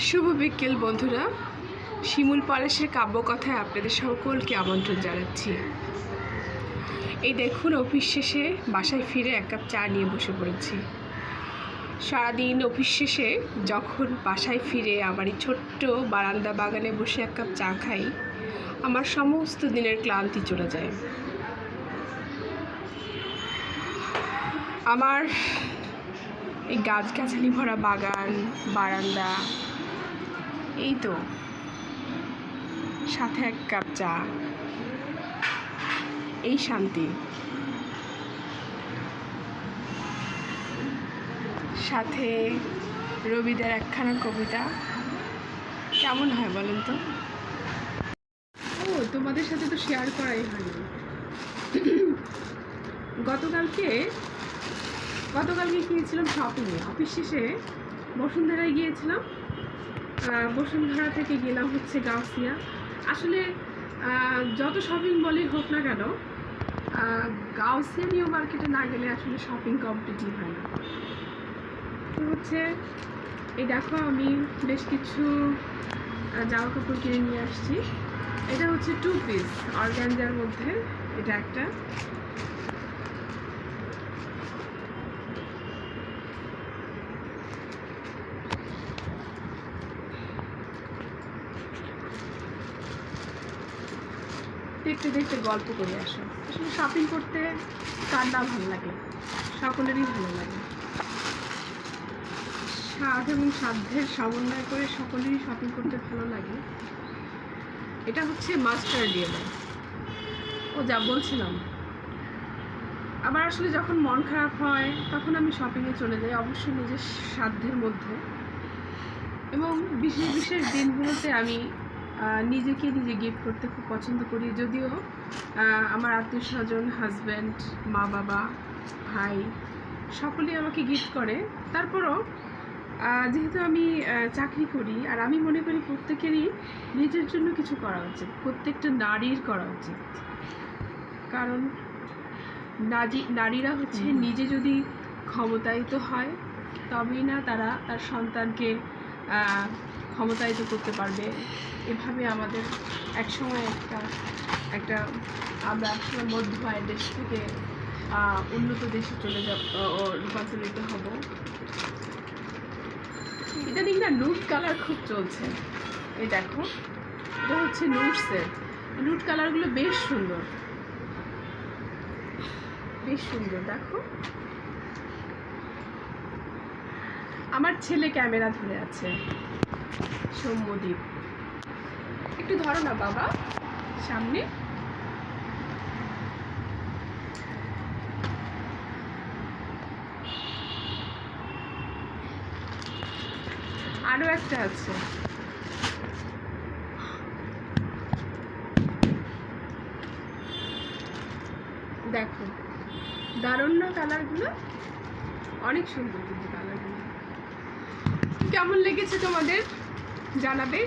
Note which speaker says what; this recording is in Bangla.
Speaker 1: শুভ বিকেল বন্ধুরা, শিমুল পলাশের কাব্যকথায় আপনাদের সকলকে আমন্ত্রণ জানাচ্ছি। এই দেখুন, অফিস শেষে বাসায় ফিরে এক কাপ চা নিয়ে বসে পড়েছি। সারাদিন অফিস শেষে যখন বাসায় ফিরে আমার এই ছোট্ট বারান্দা বাগানে বসে এক কাপ চা খাই, আমার সমস্ত দিনের ক্লান্তি চলে যায়। আমার এই গাছগাছালি ভরা বাগান, বারান্দা, এই তো সাথে এক কাপ চা, এই শান্তি। সাথে রবিদের একখানা কবিতা, কেমন হয় বলেন তো? ও, তোমাদের সাথে তো শেয়ার করাই হয়নি। গতকালকে গিয়েছিলাম শপিংয়ে। অফিস শেষে বসুন্ধরায় গিয়েছিলাম। বসুন্ধরা থেকে গেলাম হচ্ছে গাউসিয়া। আসলে যত শপিং বলেই হোক না কেন, গাউসিয়া নিউ মার্কেটে না গেলে আসলে শপিং কমপ্লিটই হয় না। তো হচ্ছে এই দেখো, আমি বেশ কিছু জামা কাপড় কিনে নিয়ে আসছি। এটা হচ্ছে 2 পিস অর্গানজার মধ্যে, এটা একটা। দেখতে দেখতে গল্প করে আসো। আসলে শপিং করতে কার না ভালো লাগে, সকলেরই ভালো লাগে। স্বাদ এবং সাধ্যের সমন্বয় করে সকলেরই শপিং করতে ভালো লাগে। এটা হচ্ছে মাস্টার্ড ইয়েলো। ও যা বলছিলাম, আবার আসলে যখন মন খারাপ হয় তখন আমি শপিংয়ে চলে যাই, অবশ্যই নিজের সাধ্যের মধ্যে। এবং বিশেষ বিশেষ দিনগুলোতে আমি নিজেকে নিজে গিফট করতে খুব পছন্দ করি। যদিও আমার আত্মীয় স্বজন, হাজব্যান্ড, মা বাবা, ভাই সকলেই আমাকে গিফট করে। তারপরও যেহেতু আমি চাকরি করি, আর আমি মনে করি প্রত্যেকেরই নিজের জন্য কিছু করা উচিত, প্রত্যেকটা নারীর করা উচিত। কারণ নারীরা হচ্ছে নিজে যদি ক্ষমতায়িত হয় তবেই না তারা তার সন্তানকে ক্ষমতায়িত করতে পারবে। এভাবে আমাদের একসময় একটা আমরা একসময় মধ্য আয়ের দেশ থেকে উন্নত দেশে চলে রূপান্তরিত হব। এটা দিক না, নুট কালার খুব চলছে। এই দেখো, এটা হচ্ছে নুটসের। নুট কালারগুলো বেশ সুন্দর, বেশ সুন্দর। দেখো, আমার ছেলে ক্যামেরা ধরে আছে, সৌম্যদীপ। একটু ধরো না বাবা সামনে। আরো একটা আছে, দেখো, দারুণ না কালারগুলো? অনেক সুন্দর কিন্তু কালারগুলো। কেমন লেগেছে তোমাদের জানাবে।